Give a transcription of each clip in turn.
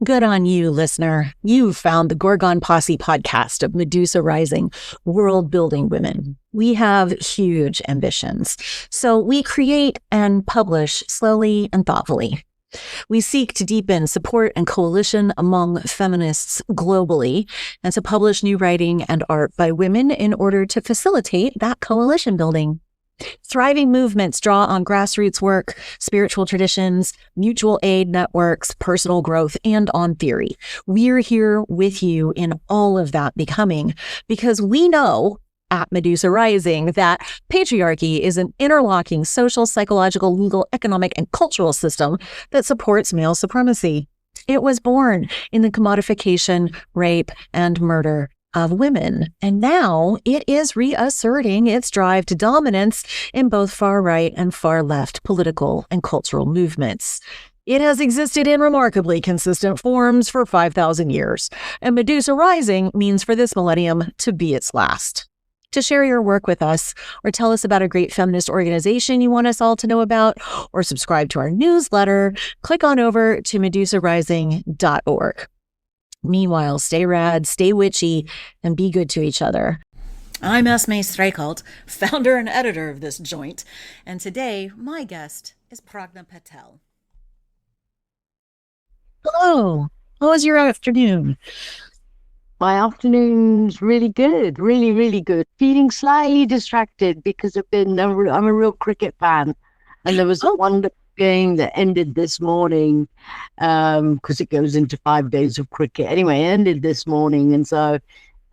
Good on you, listener. You've found the Gorgon Posse podcast of Medusa Rising world-building women. We have huge ambitions, so we create and publish slowly and thoughtfully. We seek to deepen support and coalition among feminists globally and to publish new writing and art by women in order to facilitate that coalition building. Thriving movements draw on grassroots work, spiritual traditions, mutual aid networks, personal growth, and on theory. We're here with you in all of that becoming because we know at Medusa Rising that patriarchy is an interlocking social, psychological, legal, economic, and cultural system that supports male supremacy. It was born in the commodification, rape, and murder of women, and now it is reasserting its drive to dominance in both far-right and far-left political and cultural movements. It has existed in remarkably consistent forms for 5,000 years, and Medusa Rising means for this millennium to be its last. To share your work with us, or tell us about a great feminist organization you want us all to know about, or subscribe to our newsletter, click on over to medusarising.org. Meanwhile, stay rad, stay witchy, and be good to each other. I'm Esmée Streichelt, founder and editor of this joint, and today my guest is Pragna Patel. Hello. How was your afternoon? My afternoon's really good, really, really good. Feeling slightly distracted because I'm a real cricket fan, and there was a wonderful game that ended this morning because it goes into 5 days of cricket. Anyway, it ended this morning, and so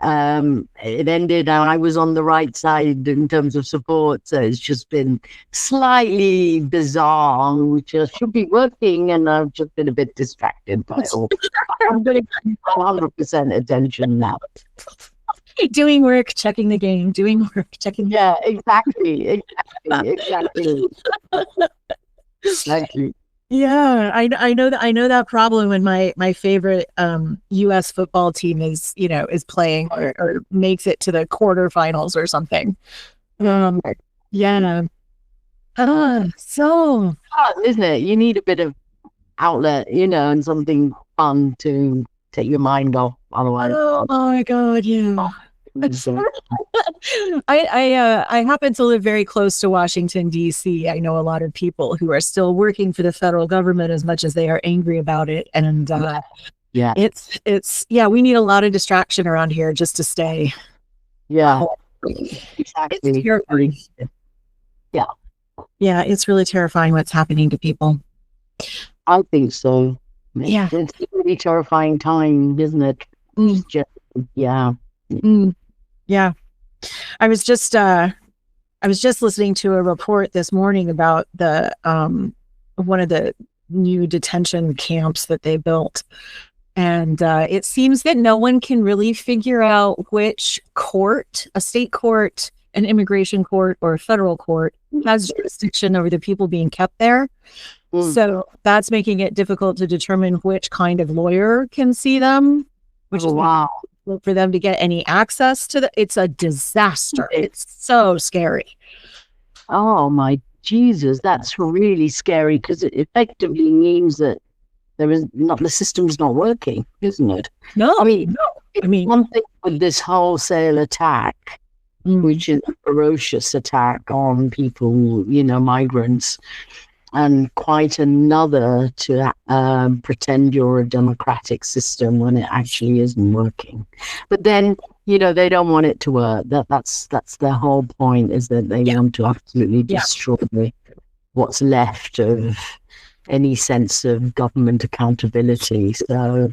it ended, and I was on the right side in terms of support. So it's just been slightly bizarre, which I should be working, and I've just been a bit distracted by it all. I'm going to 100% attention now. Doing work, checking the game. Doing work, checking. Yeah, exactly. Thank you. Yeah, I know that problem when my favorite U.S. football team is playing or makes it to the quarterfinals or something. Yeah. So isn't it? You need a bit of outlet, and something fun to take your mind off. Otherwise, oh my God, yeah. I happen to live very close to Washington, D.C. I know a lot of people who are still working for the federal government as much as they are angry about it. And we need a lot of distraction around here just to stay. Yeah, exactly. It's terrifying. Yeah, it's really terrifying what's happening to people. I think so. Yeah. It's a really terrifying time, isn't it? Yeah. I was just listening to a report this morning about the one of the new detention camps that they built. And it seems that no one can really figure out which court, a state court, an immigration court, or a federal court, has jurisdiction over the people being kept there. So that's making it difficult to determine which kind of lawyer can see them, which is wow. For them to get any access to it's a disaster. It's so scary. Oh my Jesus, that's really scary because it effectively means that the system's not working, isn't it? No, I mean one thing with this wholesale attack, which is a ferocious attack on people, migrants, and quite another to pretend you're a democratic system when it actually isn't working. But then, they don't want it to work. That's their whole point, is that they want to absolutely destroy what's left of any sense of government accountability. So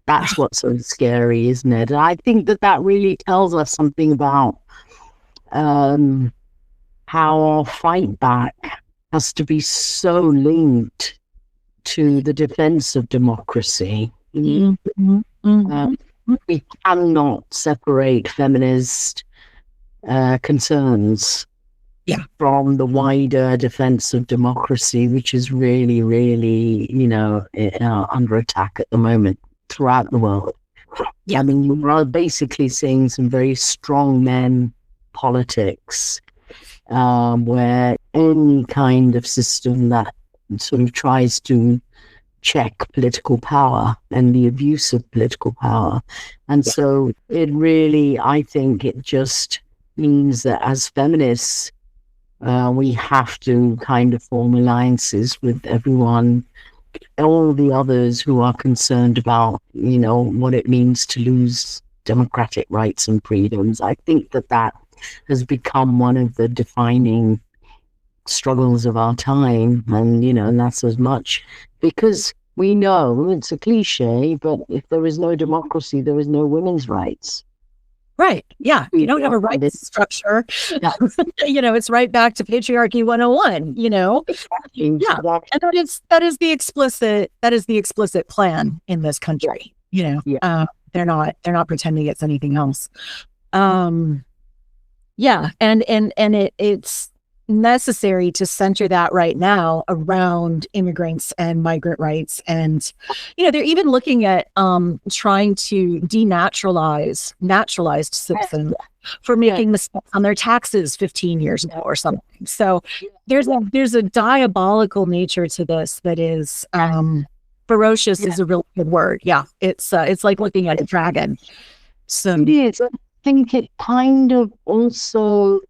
that's what's so scary, isn't it? And I think that really tells us something about how our fight back has to be so linked to the defense of democracy. We cannot separate feminist concerns from the wider defense of democracy, which is really, really, under attack at the moment throughout the world. I mean, we're basically seeing some very strong men politics, where any kind of system that sort of tries to check political power and the abuse of political power. And so it really, I think it just means that as feminists, we have to kind of form alliances with everyone, all the others who are concerned about, what it means to lose democratic rights and freedoms. I think that has become one of the defining struggles of our time. And that's as much because we know it's a cliche, but if there is no democracy, there is no women's rights. Right. Yeah. You don't have a rights structure. Yeah. It's right back to patriarchy 101, Yeah. And that is the explicit plan in this country. They're not pretending it's anything else. And it's necessary to center that right now around immigrants and migrant rights. And, they're even looking at trying to denaturalize naturalized citizens for making mistakes on their taxes 15 years ago or something. So there's a diabolical nature to this that is ferocious is a really good word. Yeah. It's like looking at a dragon. So it is. I think it kind of also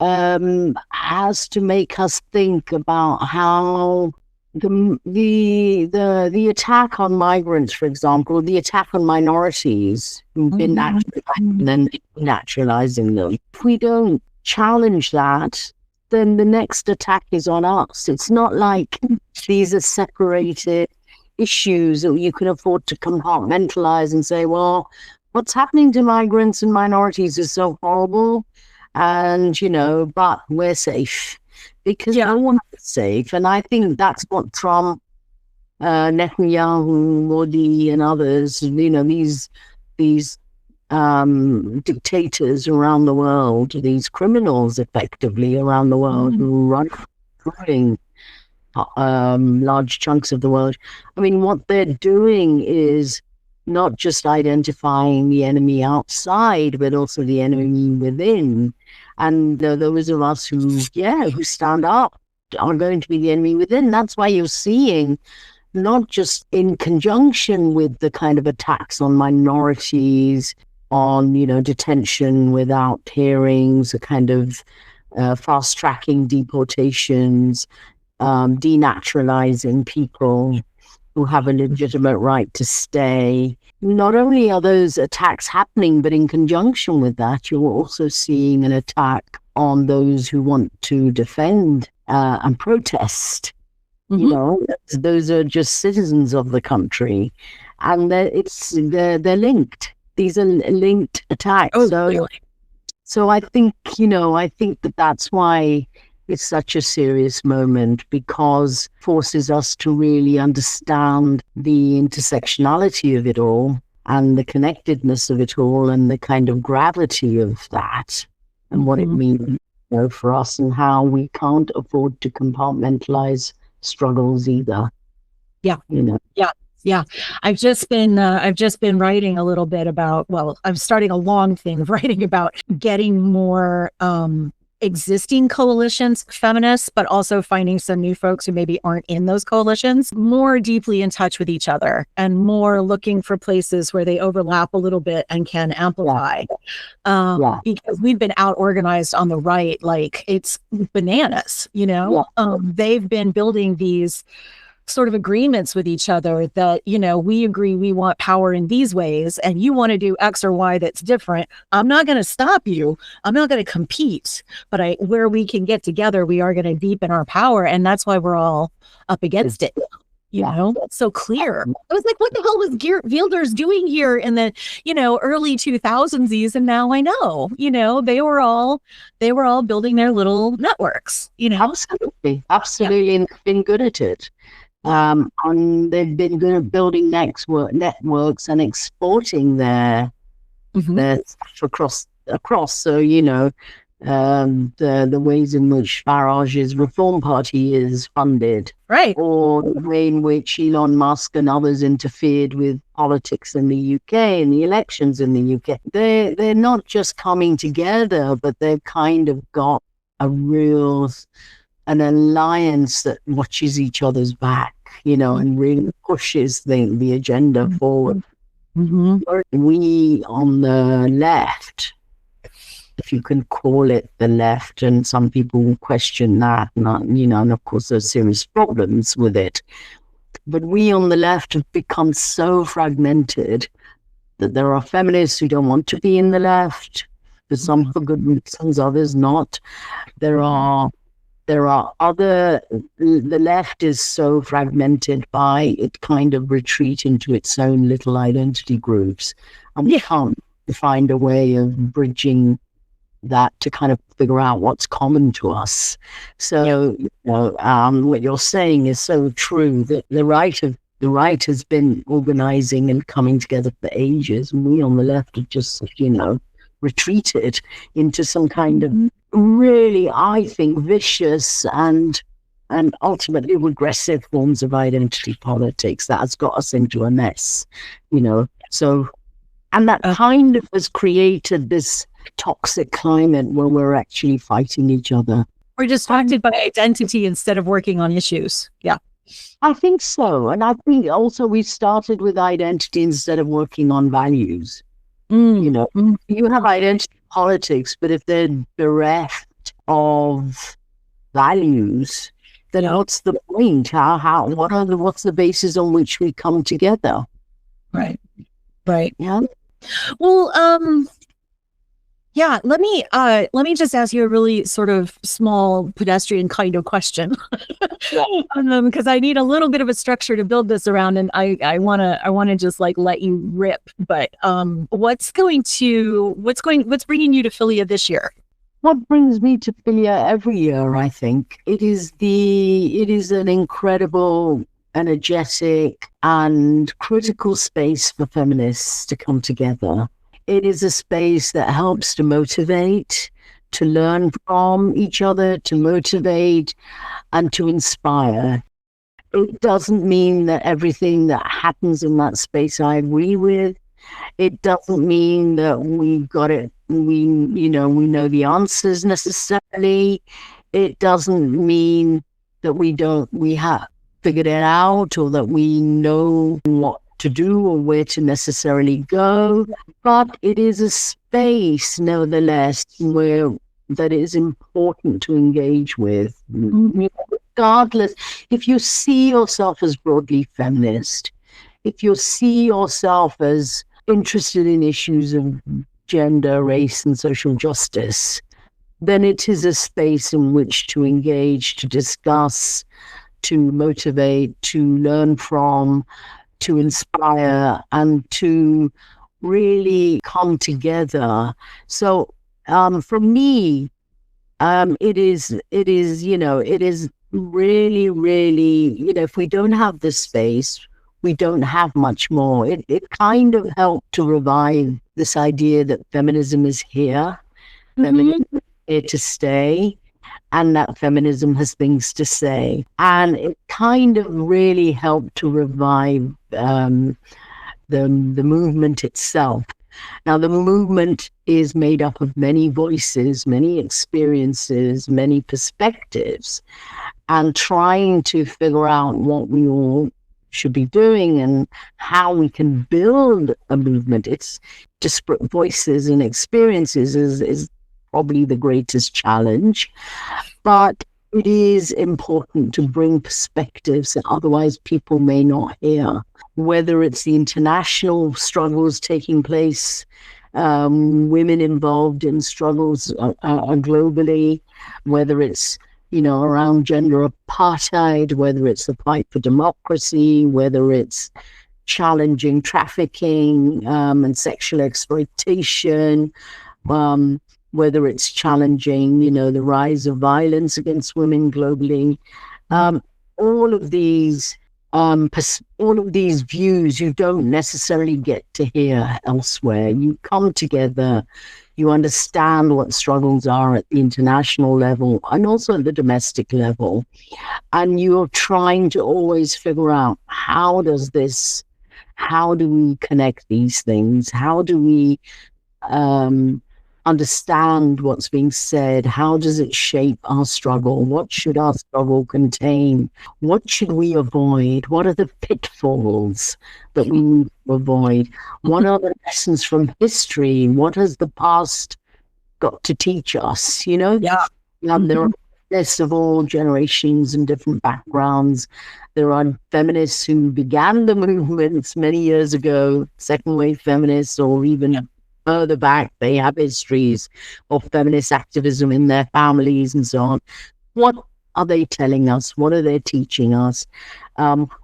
has to make us think about how the attack on migrants, for example, the attack on minorities who've been naturalized and then naturalizing them. If we don't challenge that, then the next attack is on us. It's not like these are separated issues that you can afford to compartmentalize and say, well, what's happening to migrants and minorities is so horrible. And, but we're safe because no one is safe. And I think that's what Trump, Netanyahu, Modi and others, these dictators around the world, these criminals effectively around the world who run large chunks of the world. I mean, what they're doing is not just identifying the enemy outside, but also the enemy within. And those of us who stand up are going to be the enemy within. That's why you're seeing, not just in conjunction with the kind of attacks on minorities, on, detention without hearings, a kind of fast-tracking deportations, denaturalizing people who have a legitimate right to stay. Not only are those attacks happening, but in conjunction with that, you're also seeing an attack on those who want to defend and protest. Those are just citizens of the country, and they're linked. These are linked attacks. So I think that's why it's such a serious moment, because it forces us to really understand the intersectionality of it all and the connectedness of it all and the kind of gravity of that and what it means for us, and how we can't afford to compartmentalize struggles either. Yeah. I've just been writing a little bit about, I'm starting a long thing of writing about getting more existing coalitions, feminists, but also finding some new folks who maybe aren't in those coalitions, more deeply in touch with each other and more looking for places where they overlap a little bit and can amplify. Because we've been out organized on the right, like it's bananas, they've been building these sort of agreements with each other that, we agree we want power in these ways and you want to do X or Y that's different. I'm not going to stop you. I'm not going to compete, but where we can get together, we are going to deepen our power. And that's why we're all up against it. It's so clear. I was like, what the hell was Wilders doing here in the, early 2000s? And now I know, they were all building their little networks, Absolutely. And they've been good at it. And they've been good at building networks and exporting their stuff across. So, the ways in which Farage's Reform Party is funded, right, or the way in which Elon Musk and others interfered with politics in the UK and the elections in the UK. They're not just coming together, but they've kind of got a real an alliance that watches each other's back, and really pushes the agenda forward. We on the left, if you can call it the left, and some people will question that, and of course there's serious problems with it. But we on the left have become so fragmented that there are feminists who don't want to be in the left, for some for good reasons, others not. There are other, the left is so fragmented by it kind of retreat into its own little identity groups. And we can't find a way of bridging that to kind of figure out what's common to us. So, what you're saying is so true, that the right has been organizing and coming together for ages, and we on the left have just, retreated into some kind of really, I think, vicious and ultimately regressive forms of identity politics that has got us into a mess, So, and that kind of has created this toxic climate where we're actually fighting each other. We're distracted by identity instead of working on issues. Yeah. I think so. And I think also we started with identity instead of working on values. You have identity politics, but if they're bereft of values, then what's the point? What's the basis on which we come together? Right. Yeah. Well, yeah, let me just ask you a really sort of small pedestrian kind of question, because I need a little bit of a structure to build this around, and I wanna just like let you rip. But what's bringing you to FiLiA this year? What brings me to FiLiA every year, I think, it is an incredible, energetic, and critical space for feminists to come together. It is a space that helps to motivate, to learn from each other, to motivate, and to inspire. It doesn't mean that everything that happens in that space I agree with. It doesn't mean that we've got it, we know the answers necessarily. It doesn't mean that we have figured it out, or that we know what to do or where to necessarily go, but it is a space nevertheless that is important to engage with. Regardless, if you see yourself as broadly feminist, if you see yourself as interested in issues of gender, race, and social justice, then it is a space in which to engage, to discuss, to motivate, to learn from, to inspire, and to really come together. So for me, it is really, really, if we don't have this space, we don't have much more. It kind of helped to revive this idea that feminism is here, feminism is here to stay, and that feminism has things to say. And it kind of really helped to revive the movement itself. Now, the movement is made up of many voices, many experiences, many perspectives, and trying to figure out what we all should be doing and how we can build a movement. It's disparate voices and experiences is probably the greatest challenge, but it is important to bring perspectives that otherwise people may not hear, whether it's the international struggles taking place, women involved in struggles globally, whether it's around gender apartheid, whether it's the fight for democracy, whether it's challenging trafficking and sexual exploitation, whether it's challenging, the rise of violence against women globally. All of these views you don't necessarily get to hear elsewhere. You come together, you understand what struggles are at the international level and also at the domestic level, and you're trying to always figure out how do we connect these things? How do we understand what's being said? How does it shape our struggle? What should our struggle contain? What should we avoid? What are the pitfalls that we need to avoid? What are the lessons from history? What has the past got to teach us? Yeah. There are feminists of all generations and different backgrounds. There are feminists who began the movements many years ago, second wave feminists, or even further back. They have histories of feminist activism in their families and so on. What are they telling us? What are they teaching us?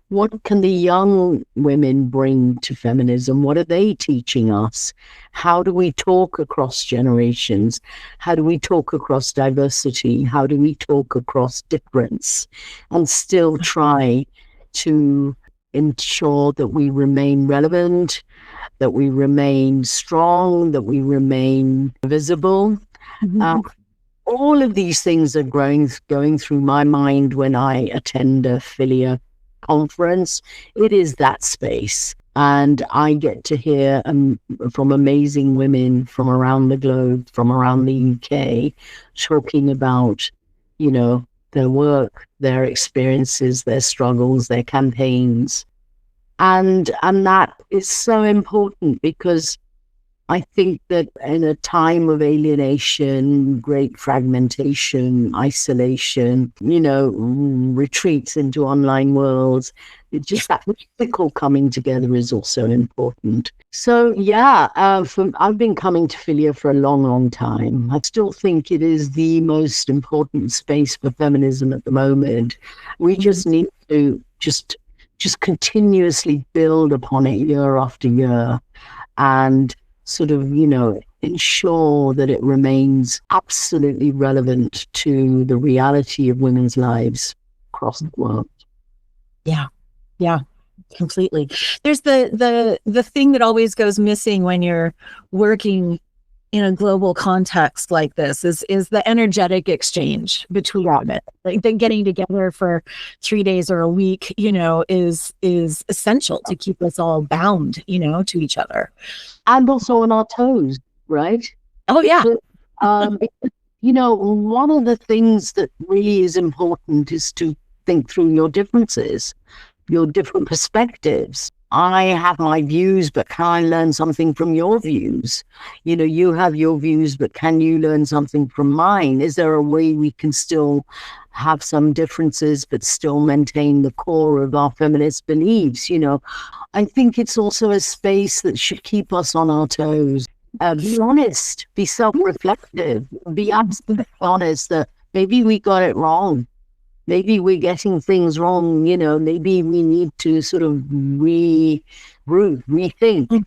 What can the young women bring to feminism? What are they teaching us? How do we talk across generations? How do we talk across diversity? How do we talk across difference and still try to ensure that we remain relevant, that we remain strong, that we remain visible? All of these things are going through my mind when I attend a FiliA conference. It is that space. And I get to hear from amazing women from around the globe, from around the UK, talking about, their work, their experiences, their struggles, their campaigns. And that is so important, because I think that in a time of alienation, great fragmentation, isolation, retreats into online worlds, just that physical coming together is also important. So, I've been coming to FiliA for a long, long time. I still think it is the most important space for feminism at the moment. We just need to just continuously build upon it year after year, and sort of, ensure that it remains absolutely relevant to the reality of women's lives across the world. Yeah, completely. There's the thing that always goes missing when you're working in a global context like this is the energetic exchange between women. Like, the getting together for 3 days or a week, is essential to keep us all bound, to each other. And also on our toes, right? Oh, yeah. One of the things that really is important is to think through your differences, your different perspectives. I have my views, but can I learn something from your views? You have your views, but can you learn something from mine? Is there a way we can still have some differences, but still maintain the core of our feminist beliefs? I think it's also a space that should keep us on our toes. Be honest, be self-reflective, be absolutely honest that maybe we got it wrong. Maybe we're getting things wrong, maybe we need to sort of rethink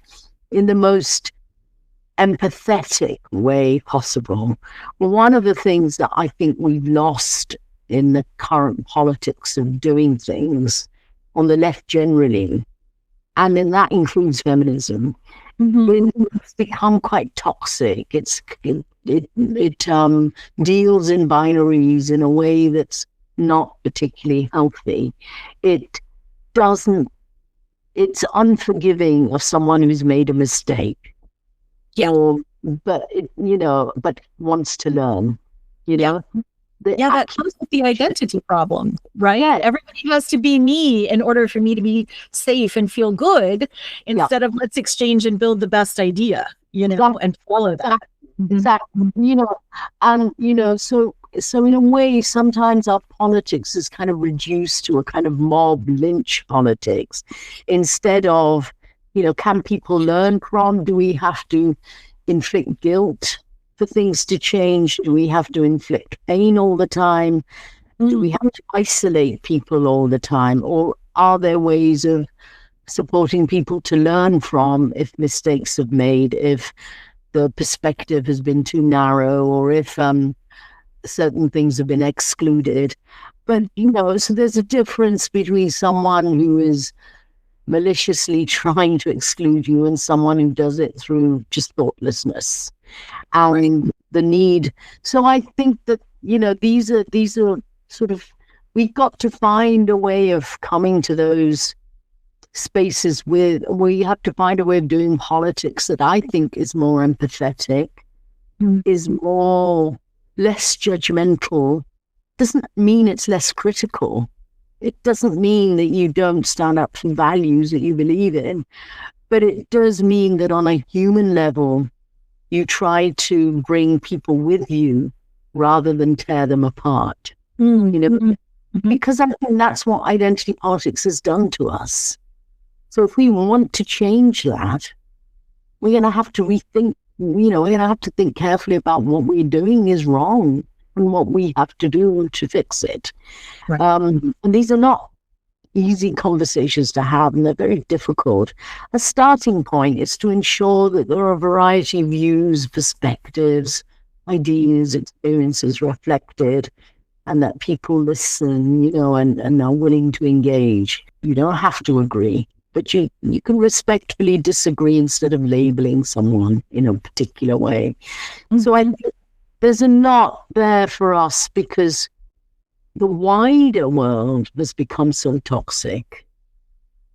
in the most empathetic way possible. Well, one of the things that I think we've lost in the current politics of doing things on the left generally, and then that includes feminism, it's become quite toxic. It deals in binaries in a way that's not particularly healthy. It's unforgiving of someone who's made a mistake. But wants to learn, that comes with the identity problem, right? Yeah. Everybody has to be me in order for me to be safe and feel good, instead of let's exchange and build the best idea, and follow that. Exactly. So in a way, sometimes our politics is kind of reduced to a kind of mob lynch politics, instead of, can people learn from? Do we have to inflict guilt for things to change? Do we have to inflict pain all the time? Do we have to isolate people all the time? Or are there ways of supporting people to learn from if mistakes have made, if the perspective has been too narrow, or if certain things have been excluded? But, so there's a difference between someone who is maliciously trying to exclude you and someone who does it through just thoughtlessness and the need. So I think that, these are sort of, we've got to find a way of coming to those spaces we have to find a way of doing politics that I think is more empathetic, is less judgmental, doesn't mean it's less critical. It doesn't mean that you don't stand up for values that you believe in, but it does mean that on a human level, you try to bring people with you rather than tear them apart. Because I think that's what identity politics has done to us. So if we want to change that, we're going to have to rethink, we're going to have to think carefully about what we're doing is wrong and what we have to do to fix it. Right. And these are not easy conversations to have, and they're very difficult. A starting point is to ensure that there are a variety of views, perspectives, ideas, experiences reflected, and that people listen, and are willing to engage. You don't have to agree, but you can respectfully disagree instead of labeling someone in a particular way. So I think there's a lot there for us because the wider world has become so toxic.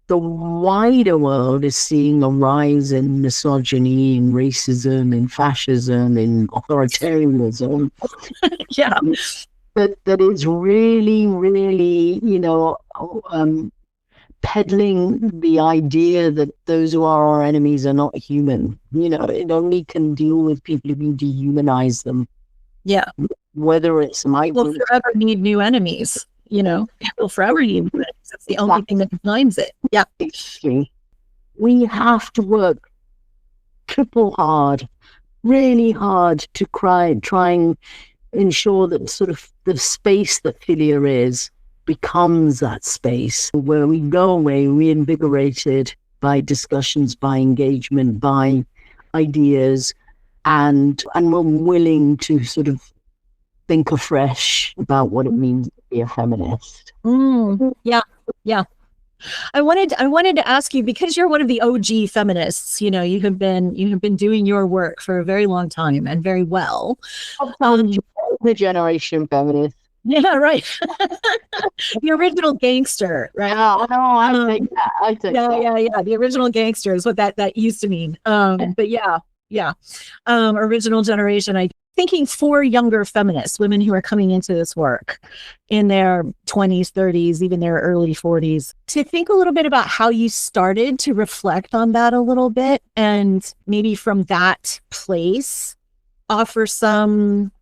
The wider world is seeing a rise in misogyny, in racism, in fascism, in authoritarianism. Yeah. That is really, really, peddling the idea that those who are our enemies are not human. It only can deal with people if you dehumanize them. Yeah. Whether it's migrants. We'll forever need new enemies, We'll forever need new enemies. That's the only thing that defines it. Yeah. We have to work triple hard, really hard to try and ensure that sort of the space that FiLiA is becomes that space where we go away reinvigorated by discussions, by engagement, by ideas, and we're willing to sort of think afresh about what it means to be a feminist. Yeah. I wanted to ask you, because you're one of the OG feminists, you have been doing your work for a very long time and very well. The generation feminist. Yeah, right. The original gangster, right? Oh, no, I think that. Yeah. The original gangster is what that used to mean. But yeah. Original generation. Thinking for younger feminists, women who are coming into this work in their 20s, 30s, even their early 40s, to think a little bit about how you started to reflect on that a little bit, and maybe from that place, offer some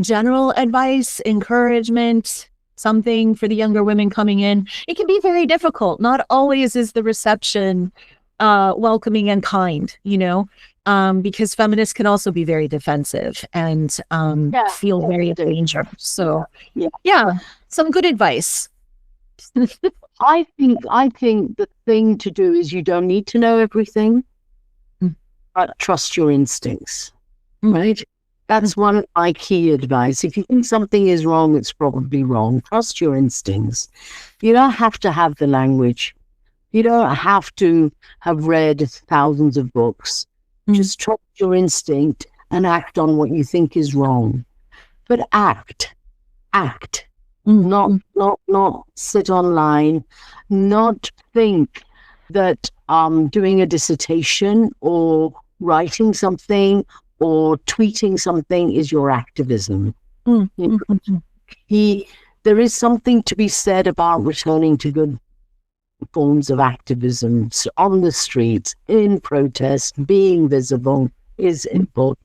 general advice, encouragement, something for the younger women coming in. It can be very difficult. Not always is the reception welcoming and kind, because feminists can also be very defensive and feel very dangerous. So yeah, some good advice. I think the thing to do is you don't need to know everything, but trust your instincts, right? That's one of my key advice. If you think something is wrong, it's probably wrong. Trust your instincts. You don't have to have the language. You don't have to have read thousands of books. Just trust your instinct and act on what you think is wrong. But act. Not sit online, not think that doing a dissertation or writing something or tweeting something is your activism. There is something to be said about returning to good forms of activism on the streets, in protest, being visible is important.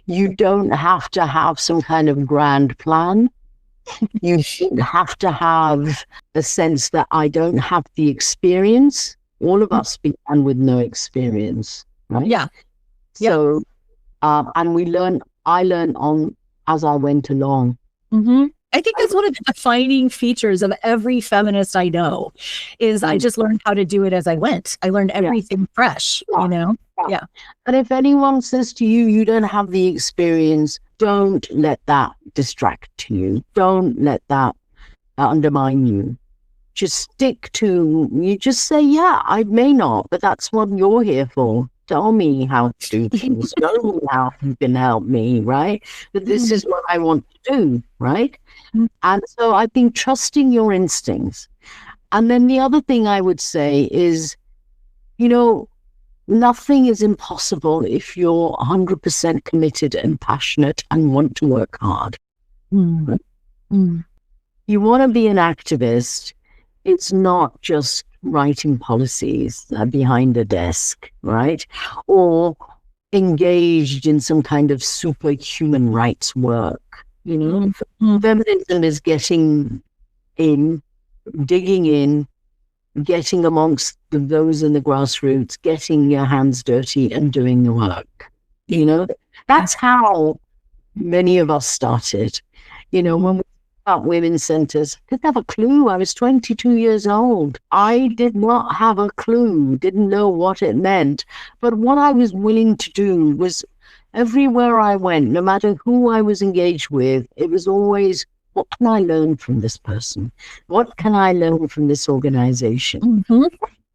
You don't have to have some kind of grand plan. You don't have to have a sense that I don't have the experience. All of us began with no experience, right? Yeah. So, and I learned on as I went along. I think that's one of the defining features of every feminist I know is I just learned how to do it as I went. I learned everything fresh, Yeah. And if anyone says to you, you don't have the experience, don't let that distract you. Don't let that undermine you. Just just say, yeah, I may not, but that's what you're here for. Tell me how to do things. Show me how you can help me, right? But this is what I want to do, right? And so I think trusting your instincts. And then the other thing I would say is, nothing is impossible if you're 100% committed and passionate and want to work hard. Mm. Mm. You want to be an activist. It's not just writing policies behind a desk, right? Or engaged in some kind of super human rights work. Feminism is getting in, digging in, getting amongst those in the grassroots, getting your hands dirty and doing the work. That's how many of us started. When we about women's centers, didn't have a clue. I was 22 years old. I did not have a clue, didn't know what it meant. But what I was willing to do was, everywhere I went, no matter who I was engaged with, it was always, what can I learn from this person? What can I learn from this organization? Mm-hmm.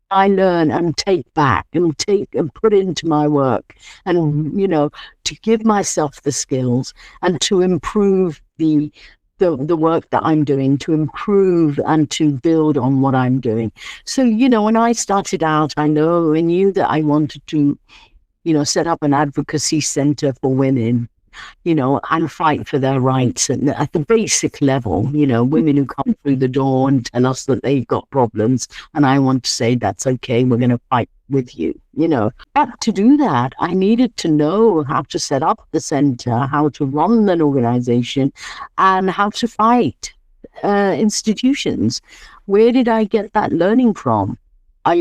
I learn and take back and put into my work, and to give myself the skills and to improve the work that I'm doing, to improve and to build on what I'm doing. So, when I started out, I knew that I wanted to, set up an advocacy center for women, and fight for their rights. And at the basic level, women who come through the door and tell us that they've got problems. And I want to say, that's okay. We're going to fight with you, But to do that, I needed to know how to set up the center, how to run an organization, and how to fight institutions. Where did I get that learning from? I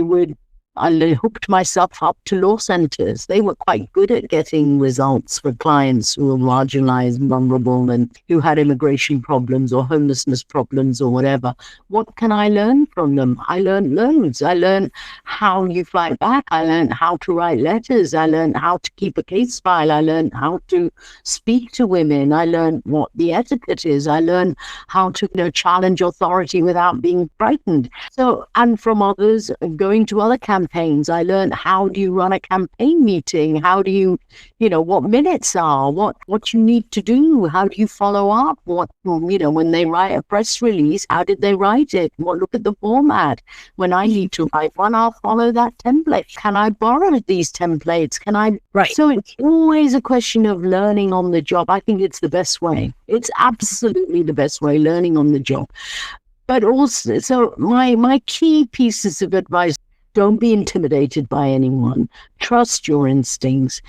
hooked myself up to law centers. They were quite good at getting results for clients who were marginalized, vulnerable, and who had immigration problems or homelessness problems or whatever. What can I learn from them? I learned loads. I learned how you fight back. I learned how to write letters. I learned how to keep a case file. I learned how to speak to women. I learned what the etiquette is. I learned how to challenge authority without being frightened. So, and from others, going to other campaigns, I learned how do you run a campaign meeting? How do you, what minutes are, what you need to do? How do you follow up? When they write a press release, how did they write it? Look at the format. When I need to write one, I'll follow that template. Can I borrow these templates? Right. So it's always a question of learning on the job. I think it's the best way. It's absolutely the best way, learning on the job. But also, so my key pieces of advice: don't be intimidated by anyone. Trust your instincts.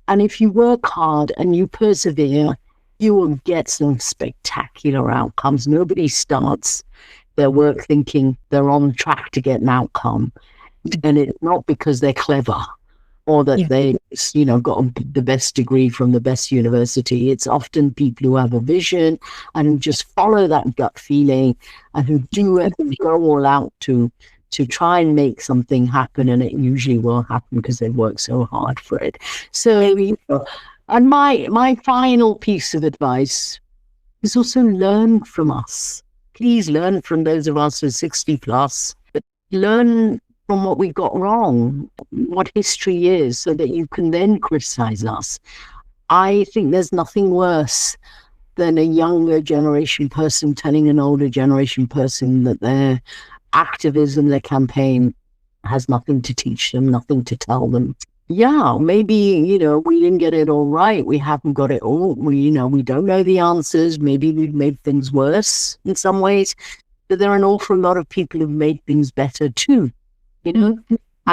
And if you work hard and you persevere, you will get some spectacular outcomes. Nobody starts their work thinking they're on track to get an outcome. And it's not because they're clever or that they, got the best degree from the best university. It's often people who have a vision and just follow that gut feeling and who do it and go all out to try and make something happen, and it usually will happen because they work so hard for it. So, and my final piece of advice is also learn from us. Please learn from those of us who are 60 plus, but learn from what we got wrong, what history is, so that you can then criticize us. I think there's nothing worse than a younger generation person telling an older generation person that their activism, their campaign has nothing to teach them, nothing to tell them. Yeah, maybe, we didn't get it all right. We haven't got it all. We don't know the answers. Maybe we've made things worse in some ways, but there are an awful lot of people who've made things better too, and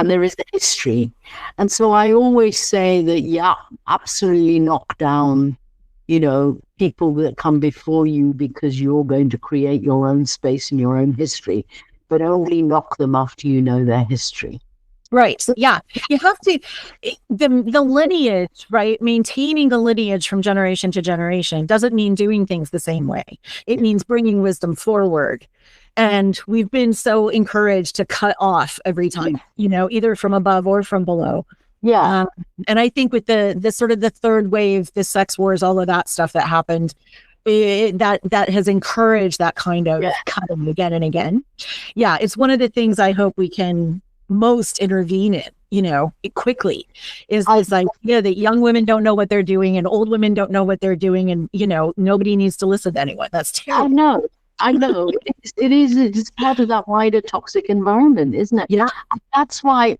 there is a history. And so I always say that, absolutely knock down, people that come before you, because you're going to create your own space and your own history, but only knock them after you know their history. Right. So, you have to, the lineage, right? Maintaining the lineage from generation to generation doesn't mean doing things the same way. It means bringing wisdom forward. And we've been so encouraged to cut off every time, either from above or from below. Yeah. And I think with the sort of the third wave, the sex wars, all of that stuff that happened, that has encouraged that kind of cutting again and again. Yeah, it's one of the things I hope we can most intervene in, quickly, is this idea that young women don't know what they're doing and old women don't know what they're doing, and nobody needs to listen to anyone. That's terrible. I know. It's part of that wider toxic environment, isn't it? Yeah. That's why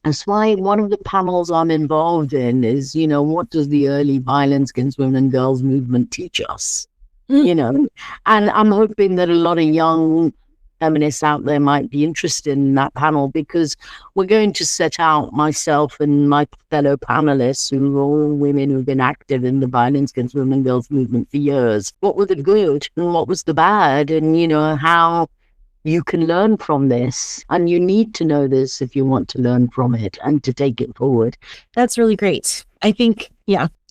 That's why one of the panels I'm involved in is, what does the early violence against women and girls movement teach us? And I'm hoping that a lot of young feminists out there might be interested in that panel, because we're going to set out, myself and my fellow panelists, who are all women who've been active in the violence against women and girls movement for years, what were the good and what was the bad, and how you can learn from this, and you need to know this if you want to learn from it and to take it forward. That's really great. I think,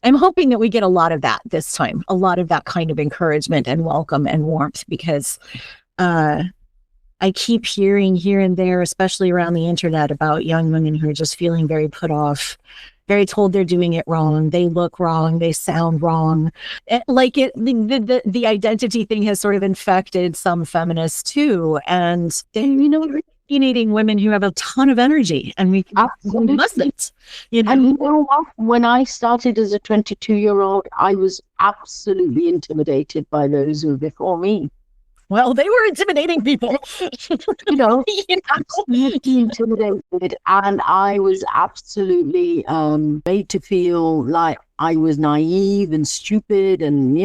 I'm hoping that we get a lot of that this time, a lot of that kind of encouragement and welcome and warmth, because I keep hearing here and there, especially around the internet, about young women who are just feeling very put off, very told they're doing it wrong. They look wrong. They sound wrong. The identity thing has sort of infected some feminists too. And we're opinionating women who have a ton of energy, and we mustn't. And when I started as a 22-year-old, I was absolutely intimidated by those who were before me. Well, they were intimidating people. Absolutely intimidated. And I was absolutely made to feel like I was naive and stupid, and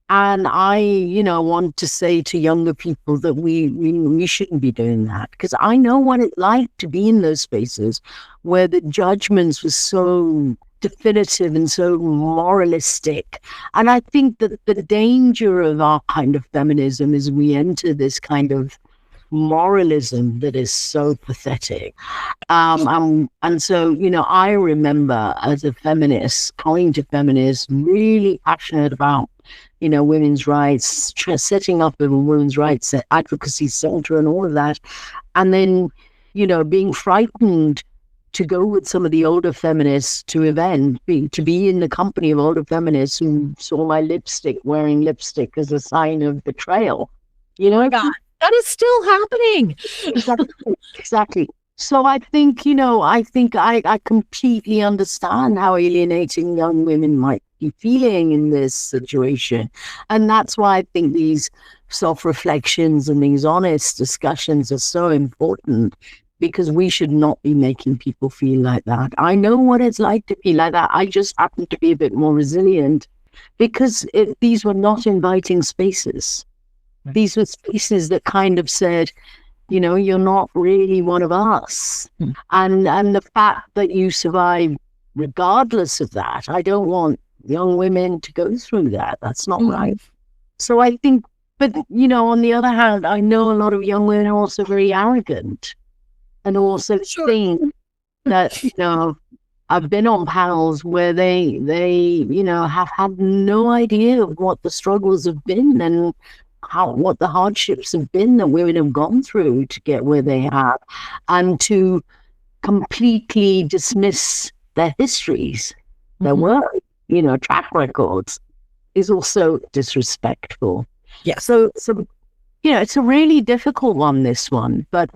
I want to say to younger people that we shouldn't be doing that, because I know what it's like to be in those spaces where the judgments were so definitive and so moralistic. And I think that the danger of our kind of feminism is we enter this kind of moralism that is so pathetic. And so, I remember as a feminist, coming to feminists, really passionate about, women's rights, setting up a women's rights advocacy center and all of that. And then, being frightened to go with some of the older feminists to to be in the company of older feminists who saw my wearing lipstick as a sign of betrayal. God, that is still happening. Exactly. So I think, I completely understand how alienating young women might be feeling in this situation. And that's why I think these self-reflections and these honest discussions are so important, because we should not be making people feel like that. I know what it's like to be like that. I just happen to be a bit more resilient, because these were not inviting spaces. These were spaces that kind of said, you're not really one of us. And the fact that you survive regardless of that, I don't want young women to go through that. That's not right. So I think, but, on the other hand, I know a lot of young women are also very arrogant. And also think that, I've been on panels where they have had no idea of what the struggles have been and what the hardships have been that women have gone through to get where they have, and to completely dismiss their histories, their work, track records, is also disrespectful. Yeah. So it's a really difficult one, this one. But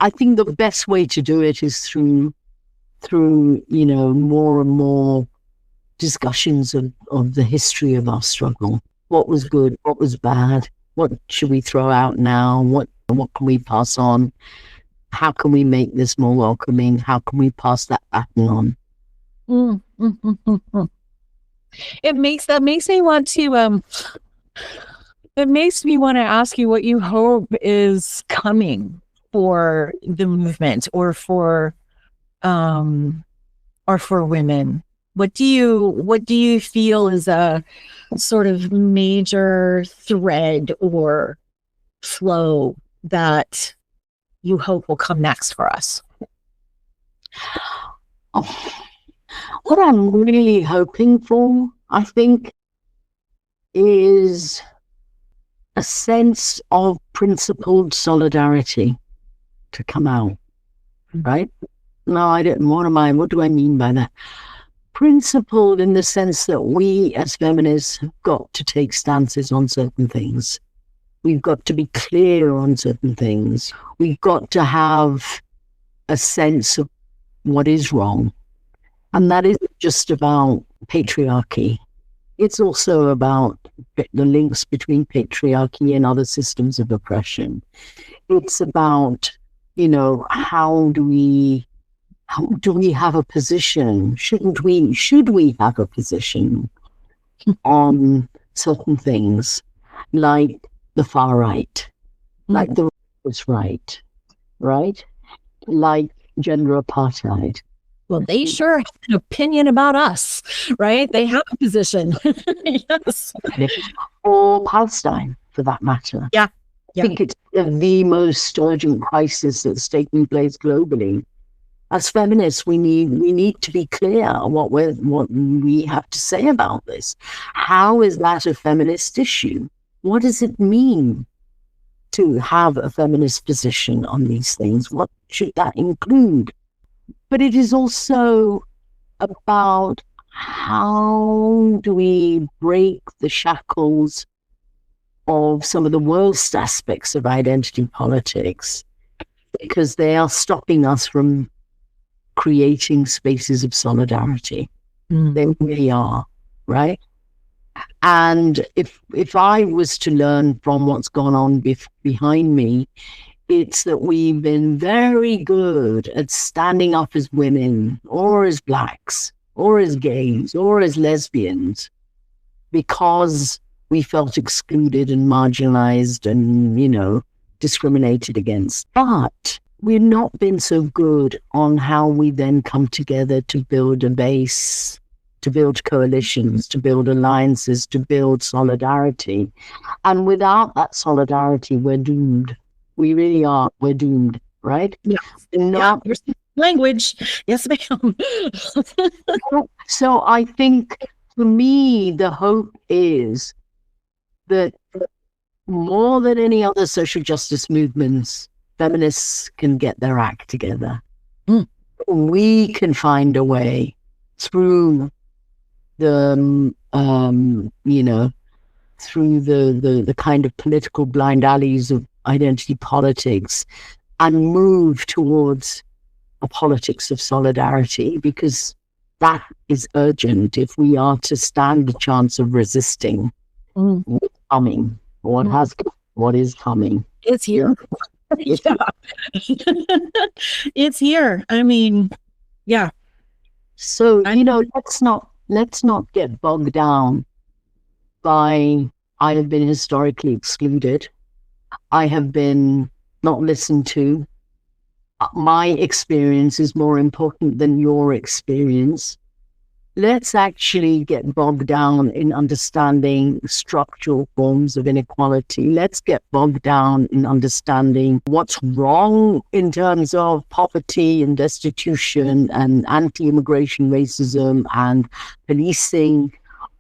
I think the best way to do it is through more and more discussions of the history of our struggle. What was good? What was bad? What should we throw out now? What can we pass on? How can we make this more welcoming? How can we pass that baton on? It makes me want to It makes me want to ask you what you hope is coming for the movement, or for women. What do you feel is a sort of major thread or flow that you hope will come next for us? What I'm really hoping for, I think, is a sense of principled solidarity to come out, right? No, I didn't. What do I mean by that? Principled in the sense that we as feminists have got to take stances on certain things. We've got to be clear on certain things. We've got to have a sense of what is wrong. And that isn't just about patriarchy. It's also about the links between patriarchy and other systems of oppression. It's about, how do we have a position? Should we have a position on certain things, like the far right, like the right, like gender apartheid? Well, they sure have an opinion about us, right? They have a position. Yes. Or Palestine, for that matter. Yeah. I think it's the most urgent crisis that's taking place globally. As feminists, we need to be clear what we have to say about this. How is that a feminist issue? What does it mean to have a feminist position on these things? What should that include? But it is also about how do we break the shackles of some of the worst aspects of identity politics, because they are stopping us from creating spaces of solidarity. They really are, right? And if I was to learn from what's gone on behind me, it's that we've been very good at standing up as women, or as blacks, or as gays, or as lesbians, because we felt excluded and marginalized and, discriminated against. But we've not been so good on how we then come together to build a base, to build coalitions, to build alliances, to build solidarity. And without that solidarity, we're doomed. We really are. We're doomed, right? Yeah. Language. Yes, ma'am. So I think, for me, the hope is that more than any other social justice movements, feminists can get their act together. We can find a way through the, through the kind of political blind alleys of identity politics, and move towards a politics of solidarity, because that is urgent if we are to stand a chance of resisting what's coming, what is coming. It's here. It's here. I mean, yeah. So, let's not get bogged down by, I have been historically excluded, I have been not listened to, my experience is more important than your experience. Let's actually get bogged down in understanding structural forms of inequality. Let's get bogged down in understanding what's wrong in terms of poverty and destitution and anti-immigration racism and policing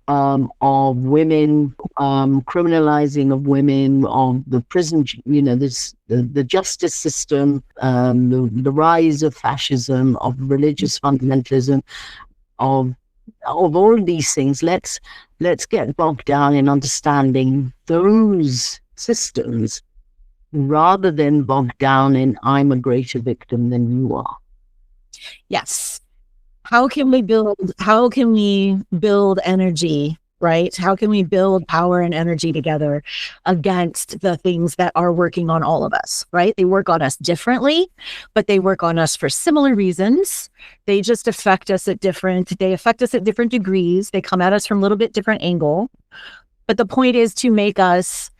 of women, criminalizing of women, of the prison, the justice system, the rise of fascism, of religious fundamentalism, of all of these things. Let's get bogged down in understanding those systems, rather than bogged down in, I'm a greater victim than you are. Yes. How can we build energy, right? How can we build power and energy together against the things that are working on all of us, right? They work on us differently, but they work on us for similar reasons. They just affect us at different degrees. They come at us from a little bit different angle. But the point is to make us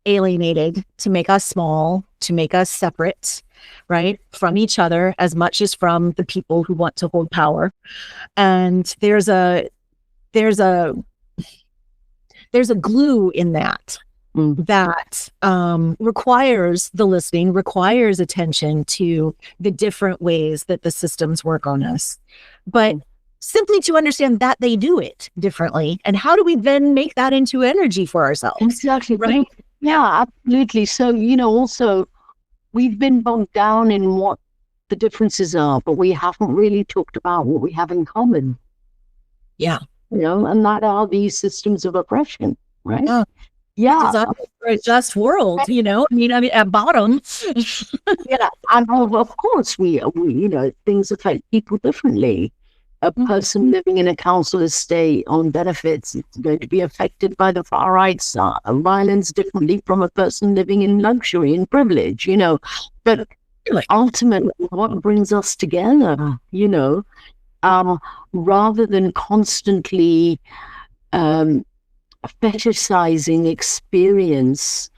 alienated, to make us small, to make us separate, right, from each other as much as from the people who want to hold power. And there's a glue in that that requires the listening, requires attention to the different ways that the systems work on us, but simply to understand that they do it differently. And how do we then make that into energy for ourselves? Exactly. Right. Yeah, absolutely. So, also, we've been bogged down in what the differences are, but we haven't really talked about what we have in common. Yeah. And that are these systems of oppression, right? Yeah. For a just world, I mean, at bottom. Yeah. And of course, we things affect people differently. A person living in a council estate on benefits is going to be affected by the far right's violence differently from a person living in luxury and privilege, But ultimately what brings us together, rather than constantly fetishizing experience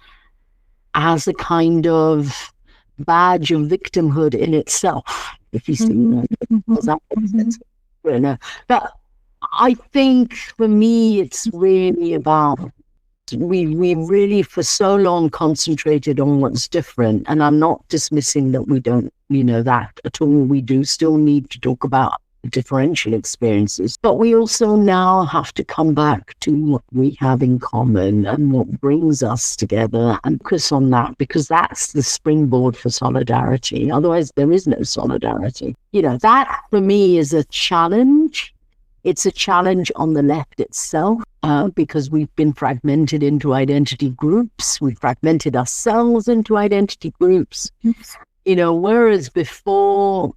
as a kind of badge of victimhood in itself, if you see that. But I think for me, it's really about we really for so long concentrated on what's different, and I'm not dismissing that we don't, that at all. We do still need to talk about differential experiences, but we also now have to come back to what we have in common and what brings us together and focus on that, because that's the springboard for solidarity. Otherwise there is no solidarity. That for me is a challenge. It's a challenge on the left itself, because we've been fragmented into identity groups. We've fragmented ourselves into identity groups. Whereas before,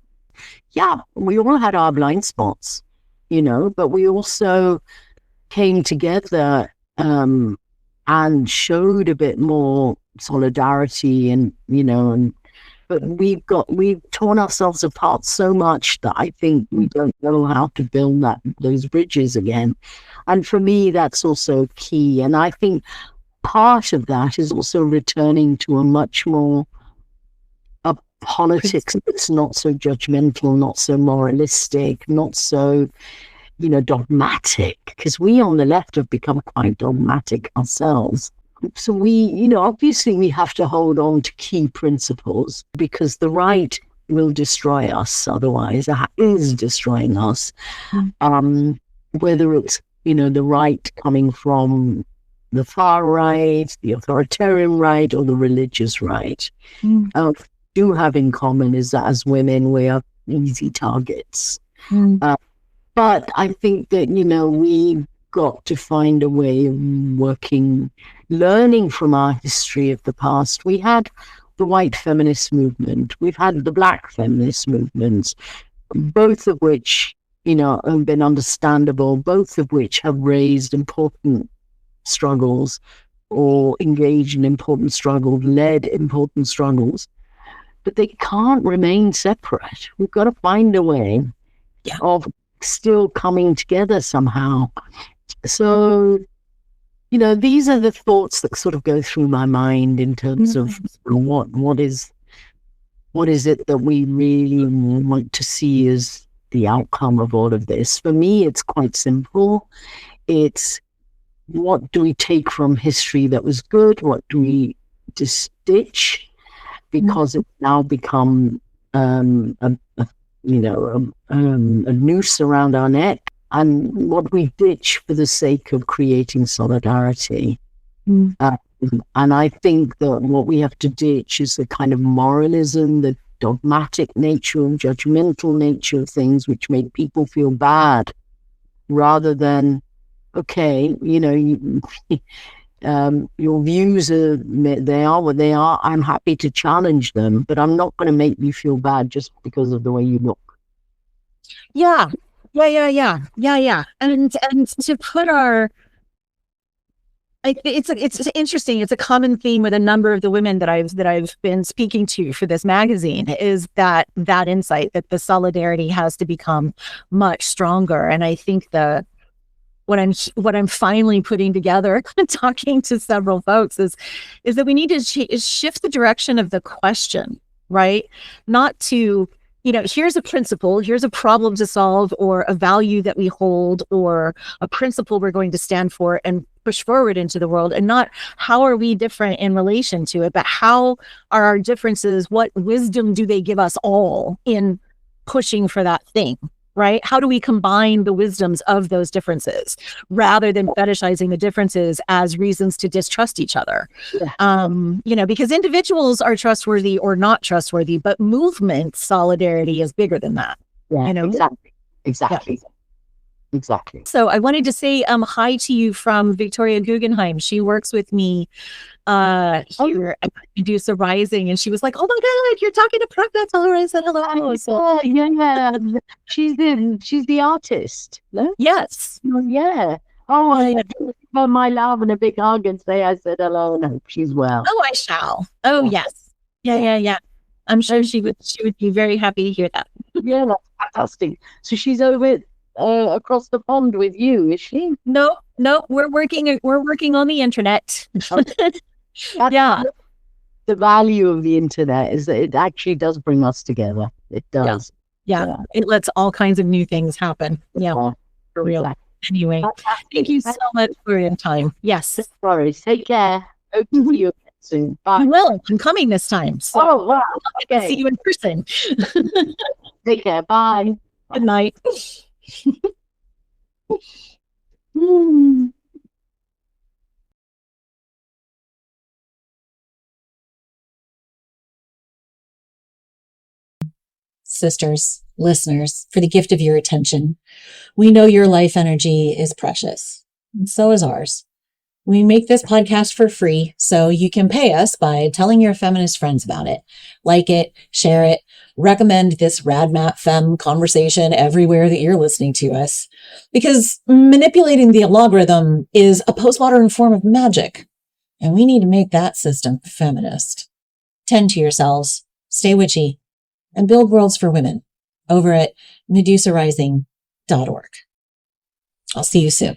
we all had our blind spots, but we also came together and showed a bit more solidarity but we've torn ourselves apart so much that I think we don't know how to build those bridges again. And for me, that's also key. And I think part of that is also returning to a much more politics that's not so judgmental, not so moralistic, not so, dogmatic, because we on the left have become quite dogmatic ourselves. So we, obviously we have to hold on to key principles, because the right will destroy us. Otherwise, that is destroying us. Whether it's, the right coming from the far right, the authoritarian right, or the religious right. Do have in common is that as women, we are easy targets. But I think that, we've got to find a way of learning from our history of the past. We had the white feminist movement. We've had the black feminist movements, both of which, have been understandable, both of which have raised important struggles or engaged in important struggles, led important struggles. But they can't remain separate. We've got to find a way of still coming together somehow. So, these are the thoughts that sort of go through my mind in terms of what is it that we really want to see as the outcome of all of this. For me, it's quite simple. It's what do we take from history that was good? What do we just ditch? Because it's now become a noose around our neck, and what we ditch for the sake of creating solidarity. And I think that what we have to ditch is the kind of moralism, the dogmatic nature and judgmental nature of things which make people feel bad, rather than, okay, your views they are what they are. I'm happy to challenge them, but I'm not going to make you feel bad just because of the way you look. Yeah. And to put it's interesting. It's a common theme with a number of the women that I've been speaking to for this magazine, is that insight that the solidarity has to become much stronger. And I think what I'm finally putting together, talking to several folks, is that we need to shift the direction of the question, right? Not to, here's a principle, here's a problem to solve, or a value that we hold, or a principle we're going to stand for and push forward into the world, and not how are we different in relation to it, but how are our differences, what wisdom do they give us all in pushing for that thing? Right? How do we combine the wisdoms of those differences rather than fetishizing the differences as reasons to distrust each other? Because individuals are trustworthy or not trustworthy, but movement solidarity is bigger than that. Exactly. So I wanted to say hi to you from Victoria Guggenheim. She works with me here at Medusa Rising, and she was like, "Oh my God, you're talking to Pragna." Tell her I said hello. So, she's the artist. No? Yes. Yeah. Oh, I give her my love and a big hug and say I said hello and hope she's well. Oh, I shall. Oh, yes. Yeah. I'm sure she would be very happy to hear that. Yeah, that's fantastic. So she's over across the pond with you, is she? No, we're working on the internet. Yeah. The value of the internet is that it actually does bring us together. It does. Yeah. It lets all kinds of new things happen. Yeah. For real. Exactly. Anyway, thank you so much for your time. Yes. No worries. Take care. Hope to see you again soon. Bye. Well, I'm coming this time. So oh, wow. Okay. See you in person. Take care. Bye. Good night. Sisters, listeners, for the gift of your attention. We know your life energy is precious, and so is ours. We make this podcast for free, so you can pay us by telling your feminist friends about it. Like it, share it, recommend this RadMat Fem conversation everywhere that you're listening to us. Because manipulating the algorithm is a postmodern form of magic, and we need to make that system feminist. Tend to yourselves, stay witchy, and build worlds for women over at medusarising.org. I'll see you soon.